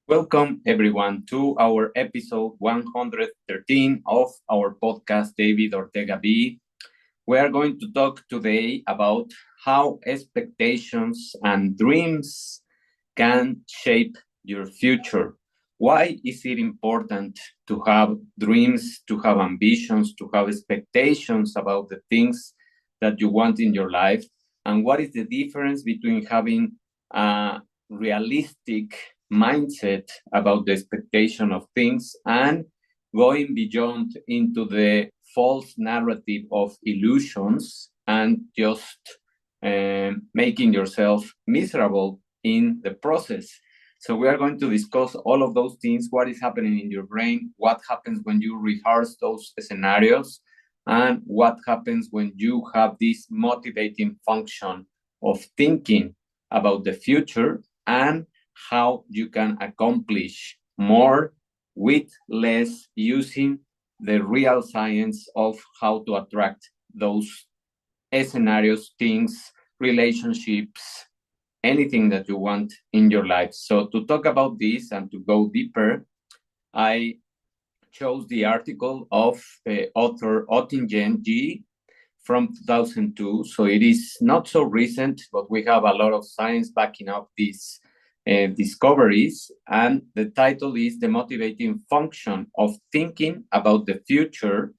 Welcome, everyone, to our episode 113 of our podcast, David Ortega B. We are going to talk today about how expectations and dreams can shape your future. Why is it important to have dreams, to have ambitions, to have expectations about the things that you want in your life? And what is the difference between having a realistic mindset about the expectation of things and going beyond into the false narrative of illusions and just making yourself miserable in the process. So we are going to discuss all of those things, what is happening in your brain, what happens when you rehearse those scenarios, and what happens when you have this motivating function of thinking about the future and how you can accomplish more with less using the real science of how to attract those scenarios, things, relationships, anything that you want in your life. So to talk about this and to go deeper, I chose the article of the author Ottingen G from 2002. So it is not so recent, but we have a lot of science backing up these discoveries. And the title is The Motivating Function of Thinking About the Future,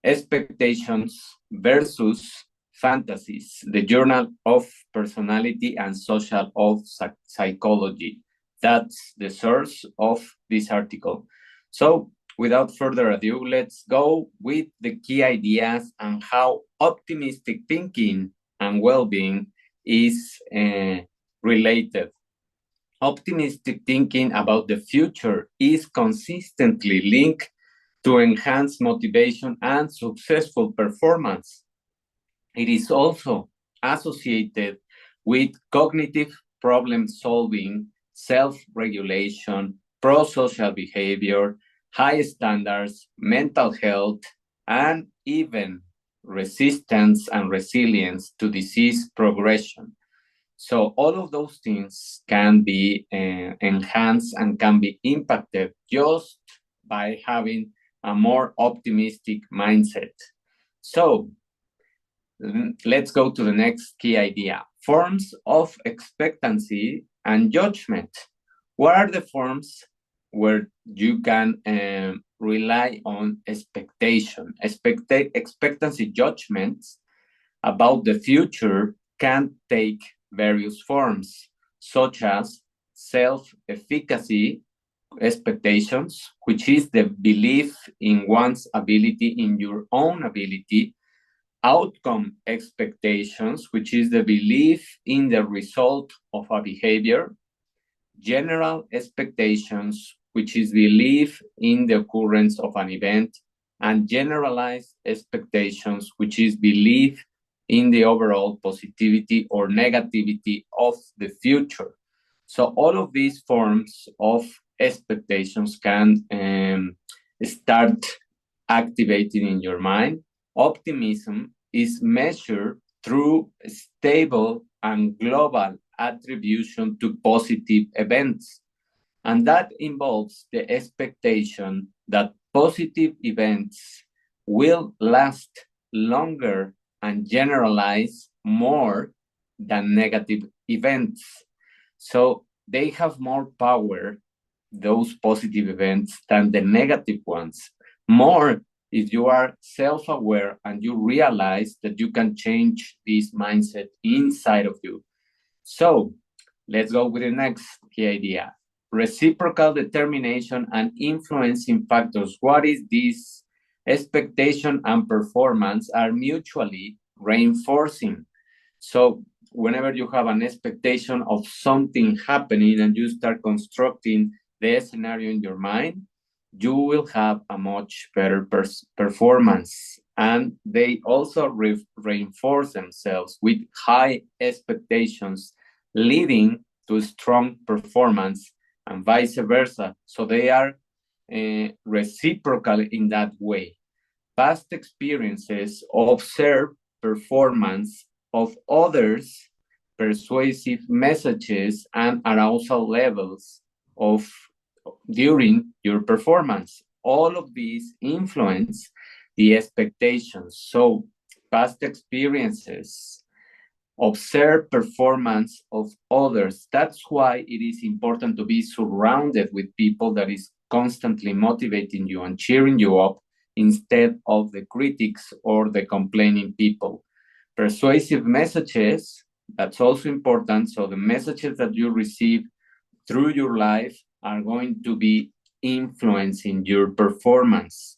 Expectations versus Fantasies, the Journal of Personality and Social of Psychology. That's the source of this article. So, without further ado, let's go with the key ideas and how optimistic thinking and well being is related. Optimistic thinking about the future is consistently linked to enhance motivation and successful performance. It is also associated with cognitive problem solving, self regulation, pro social behavior, high standards, mental health, and even resistance and resilience to disease progression. So all of those things can be enhanced and can be impacted just by having a more optimistic mindset. So let's go to the next key idea. Forms of expectancy and judgment. What are the forms where you can rely on expectation? Expectancy judgments about the future can take various forms, such as self-efficacy expectations, which is the belief in one's ability, in your own ability; outcome expectations, which is the belief in the result of a behavior; general expectations, which is belief in the occurrence of an event; and generalized expectations, which is belief in the overall positivity or negativity of the future. So all of these forms of expectations can start activating in your mind. Optimism is measured through stable and global attribution to positive events. And that involves the expectation that positive events will last longer and generalize more than negative events. So they have more power, those positive events, than the negative ones. More if you are self-aware and you realize that you can change this mindset inside of you. So let's go with the next key idea. Reciprocal determination and influencing factors. What is this? Expectation and performance are mutually reinforcing. So whenever you have an expectation of something happening and you start constructing the scenario in your mind, you will have a much better performance. And they also reinforce themselves with high expectations, leading to strong performance and vice versa. So they are reciprocal in that way. Past experiences observe performance of others, persuasive messages, and arousal levels of during your performance. All of these influence the expectations. So, past experiences, observe performance of others. That's why it is important to be surrounded with people that is constantly motivating you and cheering you up instead of the critics or the complaining people. Persuasive messages, that's also important. So the messages that you receive through your life are going to be influencing your performance.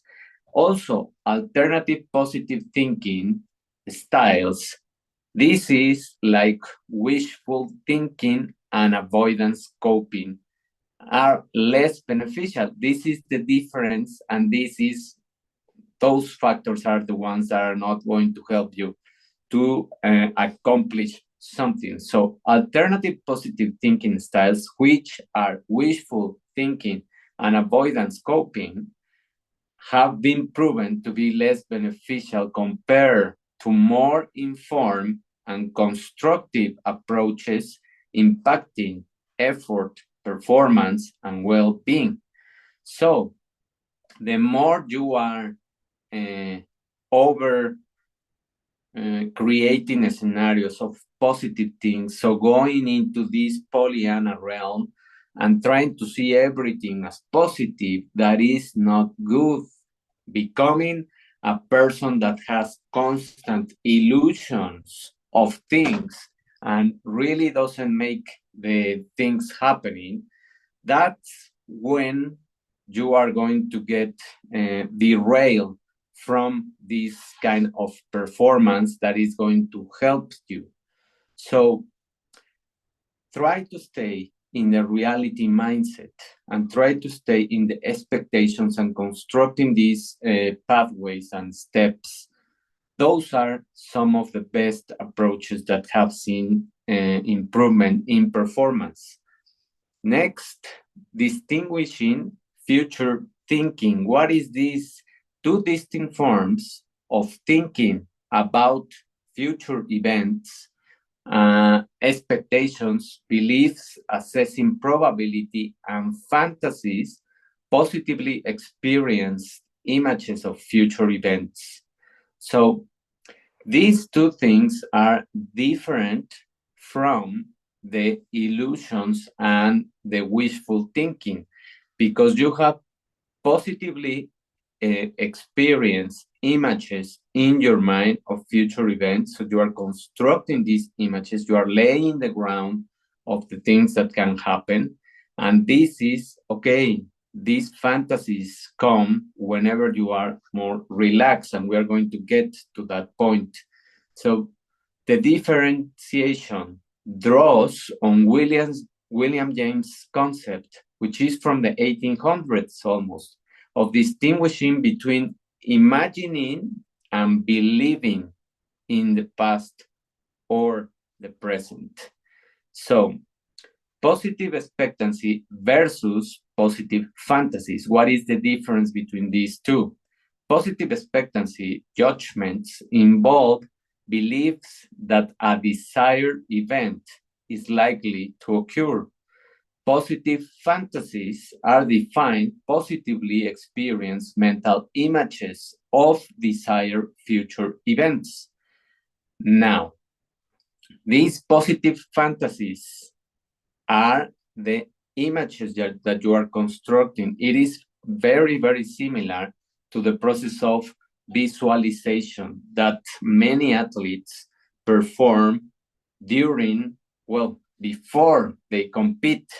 Also, alternative positive thinking styles. This is like wishful thinking and avoidance coping are less beneficial. This is the difference, and those factors are the ones that are not going to help you to accomplish something. So, alternative positive thinking styles, which are wishful thinking and avoidance coping, have been proven to be less beneficial compared to more informed and constructive approaches impacting effort, performance, and well being. So, the more you are over creating scenarios of positive things. So going into this Pollyanna realm and trying to see everything as positive, that is not good. Becoming a person that has constant illusions of things and really doesn't make the things happening, that's when you are going to get derailed from this kind of performance that is going to help you. So try to stay in the reality mindset and try to stay in the expectations and constructing these pathways and steps. Those are some of the best approaches that have seen improvement in performance. Next, distinguishing future thinking. What is this? Two distinct forms of thinking about future events, expectations, beliefs, assessing probability, and fantasies, positively experienced images of future events. So these two things are different from the illusions and the wishful thinking because you have positively experience images in your mind of future events. So you are constructing these images, you are laying the ground of the things that can happen. And this is okay. These fantasies come whenever you are more relaxed, and we are going to get to that point. So the differentiation draws on William James' concept, which is from the 1800s almost, of distinguishing between imagining and believing in the past or the present. So, positive expectancy versus positive fantasies. What is the difference between these two? Positive expectancy judgments involve beliefs that a desired event is likely to occur. Positive fantasies are defined positively experienced mental images of desired future events. Now, these positive fantasies are the images that you are constructing. It is very, very similar to the process of visualization that many athletes perform during, well, before they compete.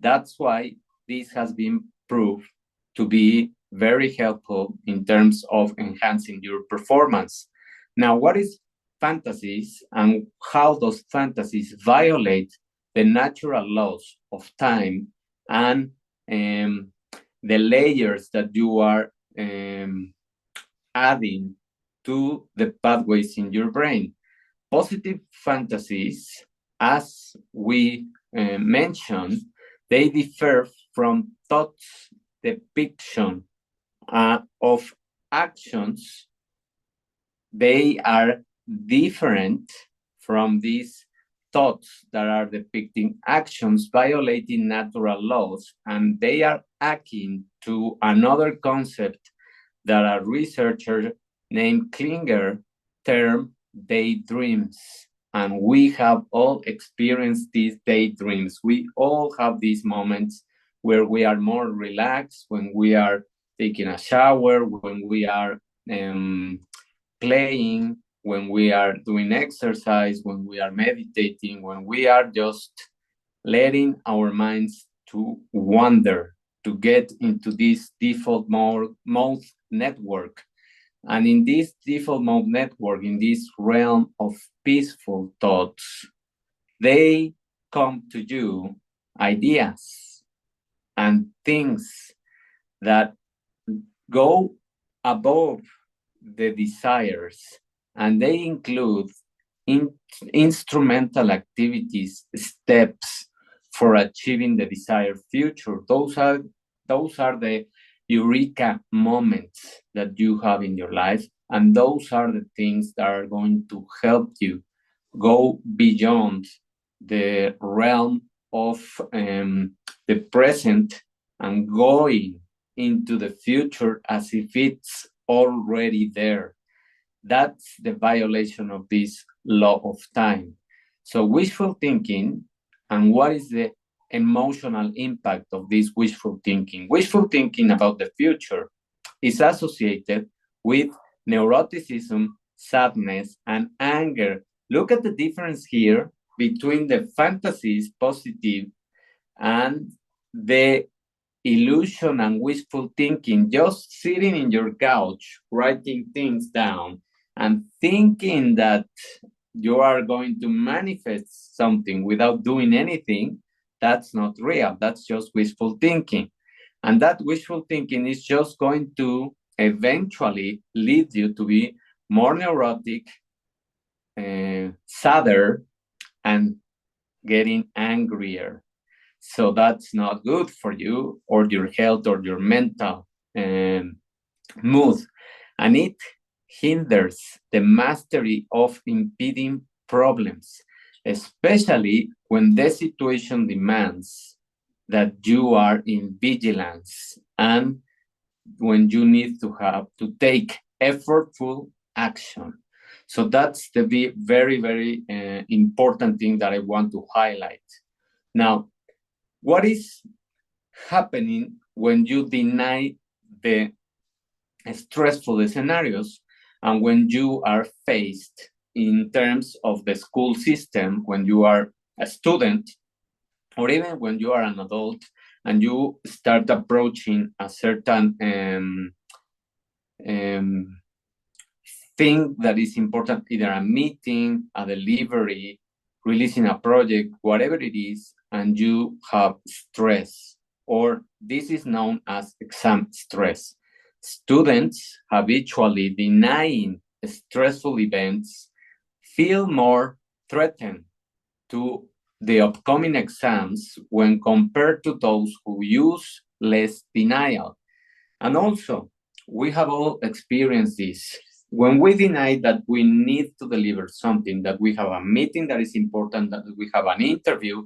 That's why this has been proved to be very helpful in terms of enhancing your performance. Now, what is fantasies and how those fantasies violate the natural laws of time and the layers that you are adding to the pathways in your brain? Positive fantasies, as we mentioned, they differ from thoughts depiction of actions. They are different from these thoughts that are depicting actions violating natural laws, and they are akin to another concept that a researcher named Klinger termed daydreams. And we have all experienced these daydreams. We all have these moments where we are more relaxed, when we are taking a shower, when we are playing, when we are doing exercise, when we are meditating, when we are just letting our minds to wander, to get into this default mode network. And in this default mode network, in this realm of peaceful thoughts, they come to you ideas and things that go above the desires, and they include in, instrumental activities, steps for achieving the desired future. Those are the eureka moments that you have in your life, and those are the things that are going to help you go beyond the realm of the present and going into the future as if it's already there. That's the violation of this law of time. So, wishful thinking, and what is the emotional impact of this wishful thinking? Wishful thinking about the future is associated with neuroticism, sadness, and anger. Look at the difference here between the fantasies, positive, and the illusion and wishful thinking, just sitting in your couch, writing things down, and thinking that you are going to manifest something without doing anything. That's not real. That's just wishful thinking. And that wishful thinking is just going to eventually lead you to be more neurotic, sadder, and getting angrier. So that's not good for you or your health or your mental mood. And it hinders the mastery of impeding problems, especially when the situation demands that you are in vigilance and when you need to have to take effortful action. So that's the very, very important thing that I want to highlight. Now, what is happening when you deny the stressful scenarios and when you are faced in terms of the school system, when you are a student, or even when you are an adult and you start approaching a certain thing that is important, either a meeting, a delivery, releasing a project, whatever it is, and you have stress, or this is known as exam stress. Students habitually denying stressful events feel more threatened to the upcoming exams when compared to those who use less denial. And also, we have all experienced this. When we deny that we need to deliver something, that we have a meeting that is important, that we have an interview,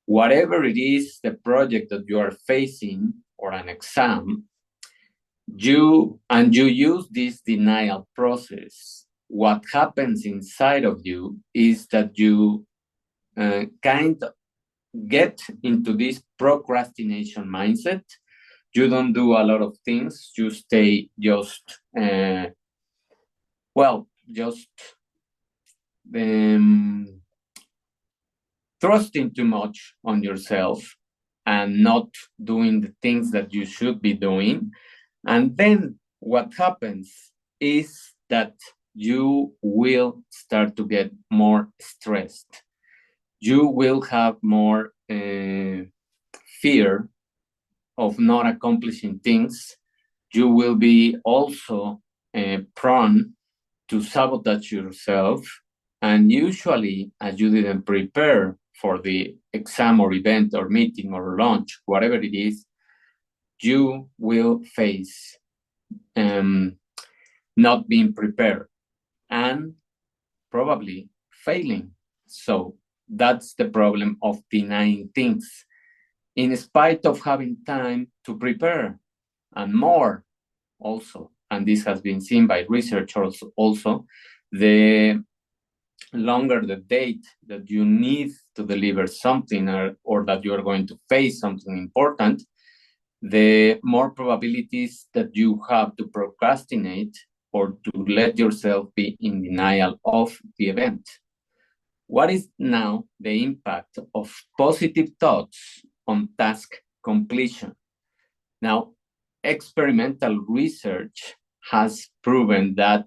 whatever it is, the project that you are facing or an exam, you use this denial process. What happens inside of you is that you kind of get into this procrastination mindset. You don't do a lot of things. You stay just, just trusting too much on yourself and not doing the things that you should be doing. And then what happens is that you will start to get more stressed. You will have more fear of not accomplishing things. You will be also prone to sabotage yourself. And usually, as you didn't prepare for the exam or event or meeting or launch, whatever it is, you will face not being prepared and probably failing. So that's the problem of denying things. in spite of having time to prepare, and more also, and this has been seen by researchers also, the longer the date that you need to deliver something, or that you are going to face something important, the more probabilities that you have to procrastinate or to let yourself be in denial of the event. What is now the impact of positive thoughts on task completion? Now, experimental research has proven that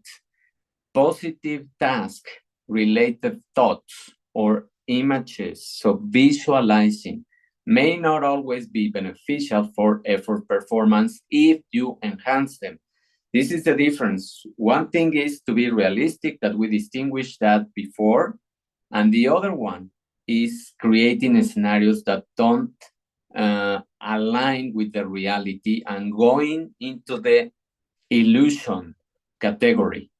positive task related thoughts or images, so visualizing, may not always be beneficial for effort performance if you enhance them. This is the difference. One thing is to be realistic, that we distinguished that before, and the other one is creating scenarios that don't align with the reality and going into the illusion category.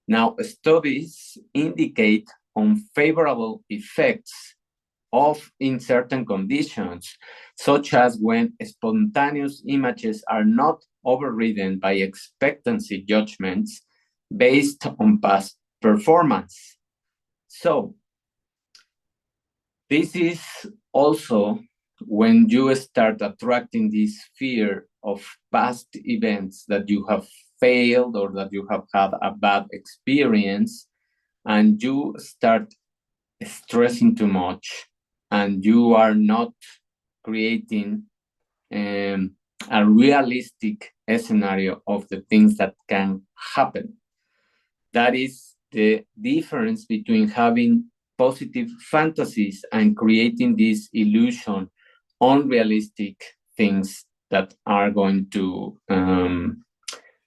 Now, studies indicate unfavorable effects in certain conditions, such as when spontaneous images are not overridden by expectancy judgments based on past performance. So, this is also when you start attracting this fear of past events that you have failed or that you have had a bad experience, and you start stressing too much, and you are not creating a realistic scenario of the things that can happen. That is the difference between having positive fantasies and creating this illusion, unrealistic things that are going to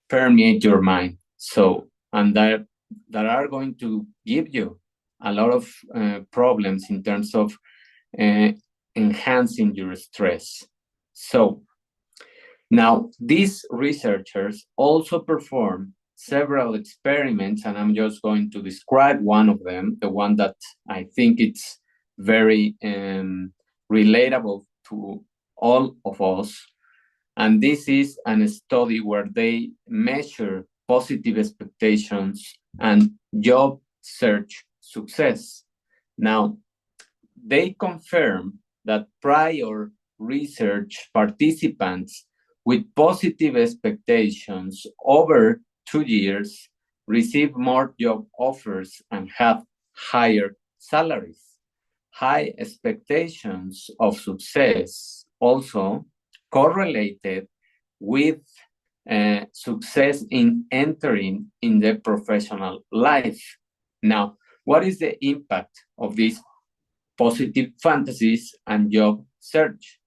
permeate your mind. So, and that are going to give you a lot of problems in terms of enhancing your stress. So, now these researchers also perform several experiments, and I'm just going to describe one of them, the one that I think it's very relatable to all of us. And this is a study where they measure positive expectations and job search success. Now, they confirm that prior research participants with positive expectations over 2 years receive more job offers and have higher salaries. High expectations of success also correlated with success in entering in the professional life. Now, what is the impact of these positive fantasies and job search?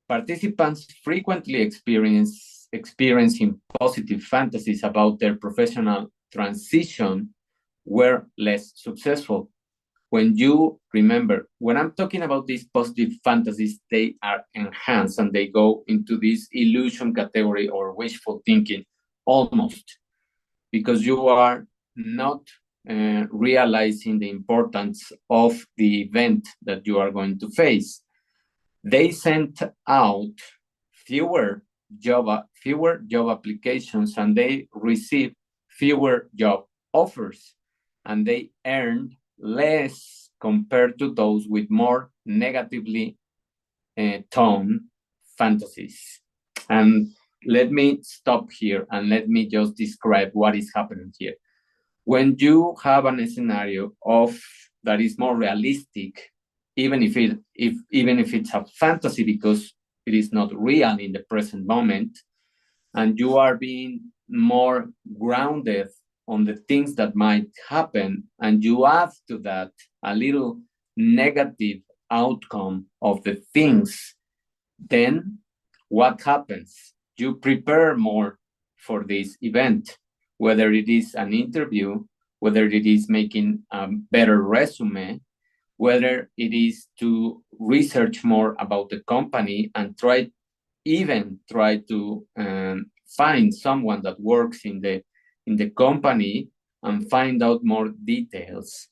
Participants frequently experiencing positive fantasies about their professional transition were less successful. When you remember, when I'm talking about these positive fantasies, they are enhanced and they go into this illusion category or wishful thinking almost, because you are not realizing the importance of the event that you are going to face. They sent out fewer job applications, and they received fewer job offers, and they earned less compared to those with more negatively toned fantasies. And let me stop here and let me just describe what is happening here. When you have a scenario that is more realistic, even if it's a fantasy because it is not real in the present moment, and you are being more grounded on the things that might happen, and you add to that a little negative outcome of the things, then what happens? You prepare more for this event, whether it is an interview, whether it is making a better resume, whether it is to research more about the company and try to find someone that works in the company and find out more details.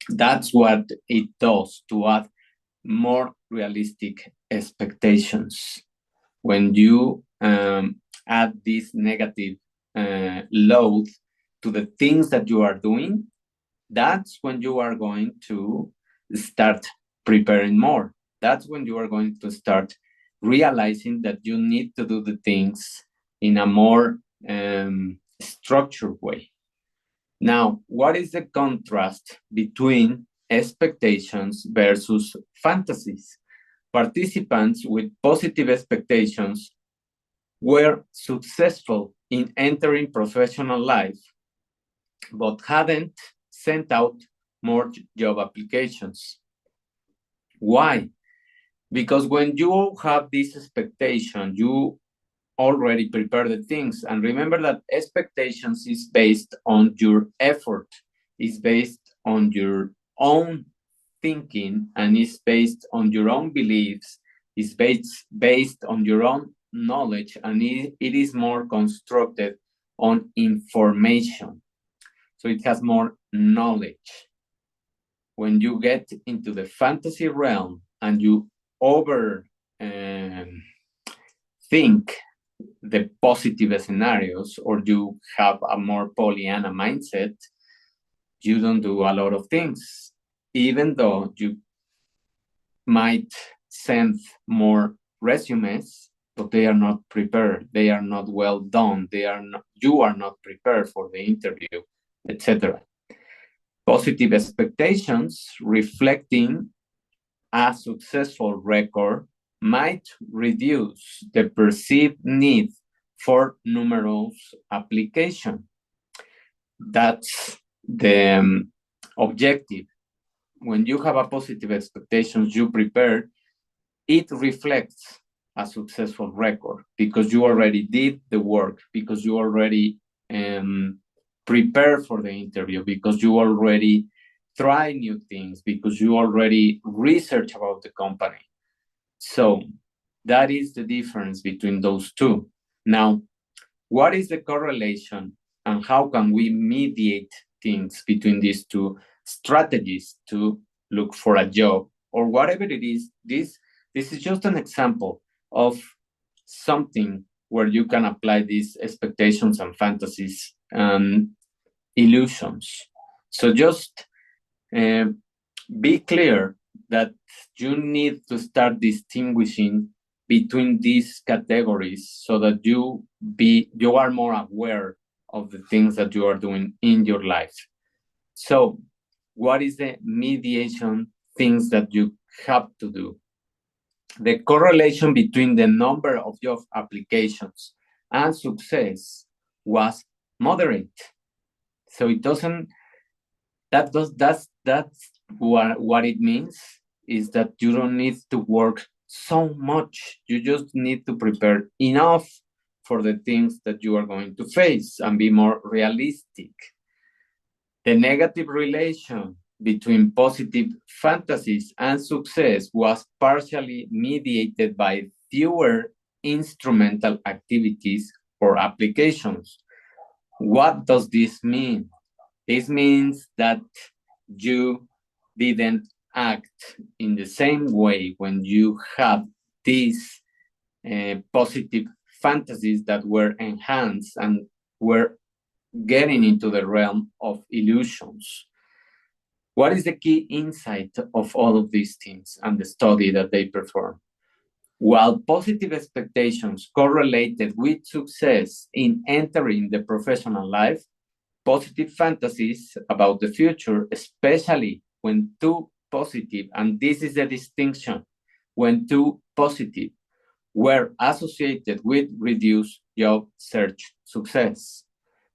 That's what it does, to add more realistic expectations. When you add this negative load to the things that you are doing, that's when you are going to start preparing more. That's when you are going to start realizing that you need to do the things in a more structured way. Now, what is the contrast between expectations versus fantasies? Participants with positive expectations were successful in entering professional life, but hadn't sent out more job applications. Why? Because when you have this expectation, you already prepare the things. And remember that expectations is based on your effort, is based on your own thinking, and is based on your own beliefs, is based on your own knowledge, and it is more constructed on information. So it has more knowledge. When you get into the fantasy realm and you over think the positive scenarios, or you have a more Pollyanna mindset, you don't do a lot of things, even though you might send more resumes, but they are not prepared, they are not well done, you are not prepared for the interview, etc. Positive expectations reflecting a successful record might reduce the perceived need for numerous application. That's the objective. When you have a positive expectations, you prepare, it reflects a successful record because you already did the work, because you already prepare for the interview, because you already try new things, because you already research about the company. So that is the difference between those two. Now, what is the correlation and how can we mediate things between these two strategies to look for a job or whatever it is? This is just an example of something where you can apply these expectations and fantasies and illusions. So just be clear that you need to start distinguishing between these categories so that you are more aware of the things that you are doing in your life. So what is the mediation things that you have to do? The correlation between the number of job applications and success was moderate. So it doesn't, that's what it means is that you don't need to work so much. You just need to prepare enough for the things that you are going to face and be more realistic. The negative relation between positive fantasies and success was partially mediated by fewer instrumental activities or applications. What does this mean? This means that you didn't act in the same way when you have these positive fantasies that were enhanced and were getting into the realm of illusions. What is the key insight of all of these things and the study that they perform? While positive expectations correlated with success in entering the professional life, positive fantasies about the future, especially when too positive, and this is the distinction, when too positive, were associated with reduced job search success.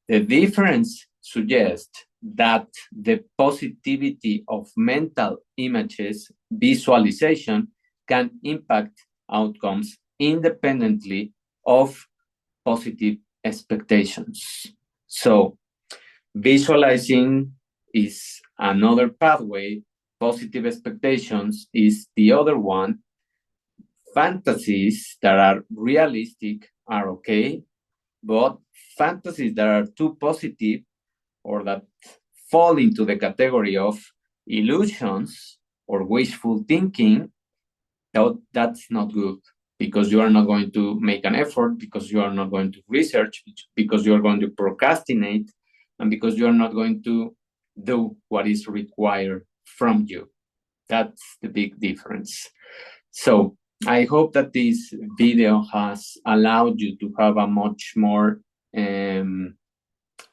The difference suggests that the positivity of mental images visualization can impact outcomes independently of positive expectations. So visualizing is another pathway, positive expectations is the other one. Fantasies that are realistic are okay, but fantasies that are too positive or that fall into the category of illusions or wishful thinking that's not good, because you are not going to make an effort, because you are not going to research, because you are going to procrastinate, and because you are not going to do what is required from you. That's the big difference. So I hope that this video has allowed you to have a much more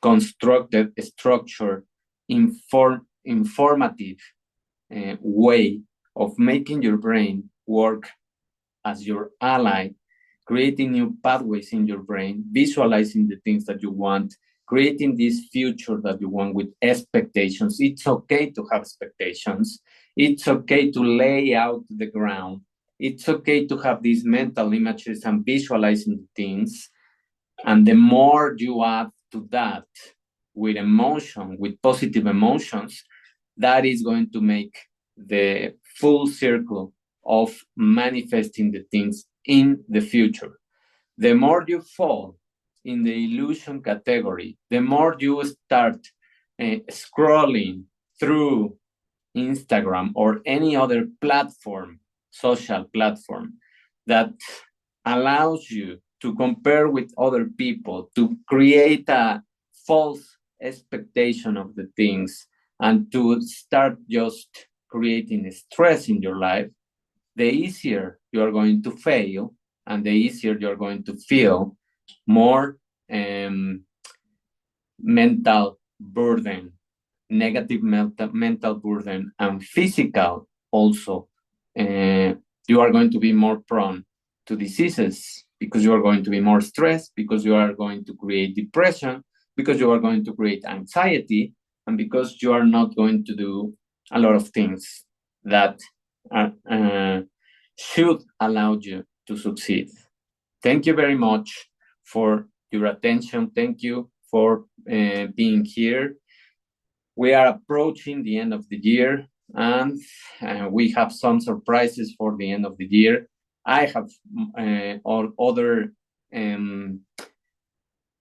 constructed, structured, informative way of making your brain work as your ally, creating new pathways in your brain, visualizing the things that you want, creating this future that you want with expectations. It's okay to have expectations. It's okay to lay out the ground. It's okay to have these mental images and visualizing things. And the more you add to that with emotion, with positive emotions, that is going to make the full circle of manifesting the things in the future. The more you fall in the illusion category, the more you start scrolling through Instagram or any other platform, social platform, that allows you to compare with other people, to create a false expectation of the things, and to start just creating stress in your life, the easier you are going to fail, and the easier you're going to feel more mental burden, negative mental burden, and physical also. You are going to be more prone to diseases, because you are going to be more stressed, because you are going to create depression, because you are going to create anxiety, and because you are not going to do a lot of things that should allow you to succeed. Thank you very much for your attention. Thank you for being here. We are approaching the end of the year, and we have some surprises for the end of the year. I have all other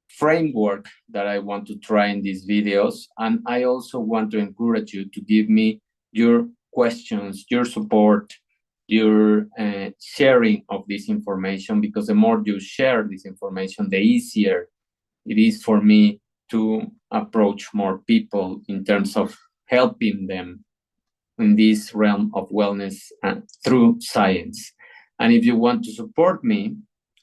framework that I want to try in these videos, and I also want to encourage you to give me your questions, your support, your sharing of this information, because the more you share this information, the easier it is for me to approach more people in terms of helping them in this realm of wellness through science. And if you want to support me,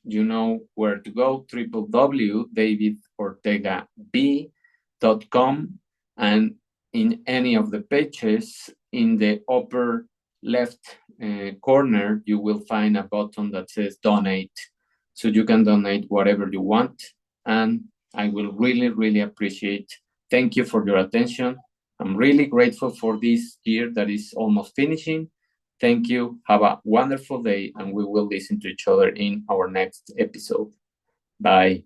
you know where to go: www.davidortegab.com, and in any of the pages in the upper left corner, you will find a button that says donate. So you can donate whatever you want, and I will really, really appreciate. Thank you for your attention. I'm really grateful for this year that is almost finishing. Thank you. Have a wonderful day, and we will listen to each other in our next episode. Bye.